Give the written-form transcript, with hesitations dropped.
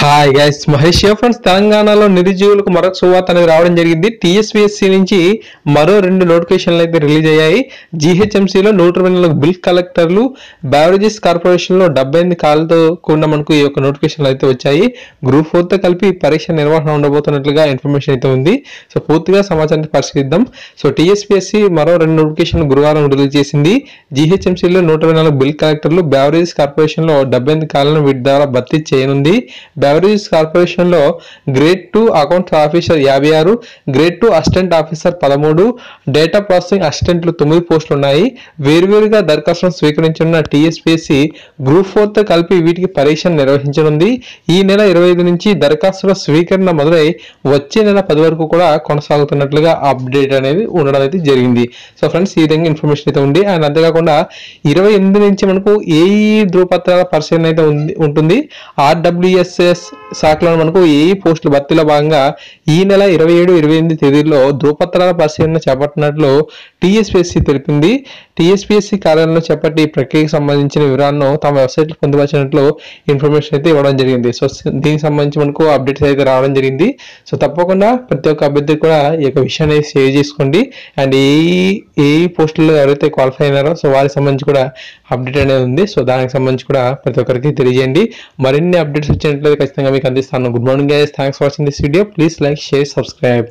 Hi guys, Mahesh friends. తెలంగాణలో నిరుద్యోగులకు మరొక శుభవార్త అనేది రావడం జరిగింది. టీఎస్పీఎస్సీ నుంచి మరో 2 నోటిఫికేషన్లు అయితే రిలీజ్ అయ్యాయి. జీహెచ్ఎంసీలో 124 బిల్ కలెక్టర్లు, బ్యావరేజెస్ కార్పొరేషన్లో 78 ఖాళీలతో కూడిన మనకు ఈ యొక్క నోటిఫికేషన్లు అయితే వచ్చాయి. గ్రూప్ 4 తో కలిపి పరీక్ష నిర్వహణ ఉండబోతున్నట్లుగా ఇన్ఫర్మేషన్ అయితే ఉంది. సో పూర్తిగా సమాచారాన్ని పరిశీలిద్దాం. సో టీఎస్పీఎస్సీ మరో 2 నోటిఫికేషన్లు గురువారం రిలీజ్ చేసింది. జీహెచ్ఎంసీలో 124 బిల్ కలెక్టర్లు, బ్యావరేజెస్ కార్పొరేషన్లో 78 ఖాళీలను వీటి ద్వారా భర్తీ చేయనుంది. బ్యావరేజెస్ కార్పొరేషన్ లో grade 2 accounts officer 56, grade 2 assistant officer 13, data processing అసిస్టెంట్లు 9 పోస్టులు ఉన్నాయి. వేరువేరుగా దరఖాస్తులను స్వీకరించిన టీఎస్పీఎస్సీ గ్రూప్ 4 తో కలిపి వీటికి పరీక్ష నిర్వహించనుంది. ఈ నెల 25 నుంచి దరఖాస్తుల స్వీకరణ మొదలై వచ్చే నెల 10 వరకు కూడా కొనసాగుతున్నట్లుగా అప్డేట్ అనేది ఉండడం అయితే జరిగింది. సో ఫ్రెండ్స్, ఈ విధంగా ఇన్ఫర్మేషన్ అయితే ఉంది. అండ్ అంతేకాకుండా 28 నుంచి మనకు ఏఈ ధృవపత్రాల పరిశీలన అయితే ఉంటుంది. ఆర్డబ్ల్యూఎస్ఎస్ శాఖలో మనకు ఏ పోస్టుల భర్తీలో భాగంగా ఈ నెల 27, 28 తేదీల్లో ధృవపత్రాల పరిశీలన చేపట్టినట్లు టీఎస్పీఎస్సీ తెలిపింది. టీఎస్పీఎస్సీ కార్యాలయంలో చేపట్టి ఈ ప్రక్రియకు సంబంధించిన వివరాలను తమ వెబ్సైట్లో పొందుపరిచినట్లు ఇన్ఫర్మేషన్ అయితే ఇవ్వడం జరిగింది. సో దీనికి సంబంధించి మనకు అప్డేట్స్ అయితే రావడం జరిగింది. సో తప్పకుండా ప్రతి ఒక్క అభ్యర్థి కూడా ఈ యొక్క విషయాన్ని సేవ్ చేసుకోండి. అండ్ ఏ పోస్టుల్లో ఎవరైతే క్వాలిఫై అయినారో సో వారికి సంబంధించి కూడా అప్డేట్ అనేది ఉంది. సో దానికి సంబంధించి కూడా ప్రతి ఒక్కరికి తెలియజేయండి. మరిన్ని అప్డేట్స్ వచ్చినట్లయితే ఖచ్చితంగా మీకు అందిస్తాను. Good morning guys, thanks for watching this video. Please like, share, subscribe.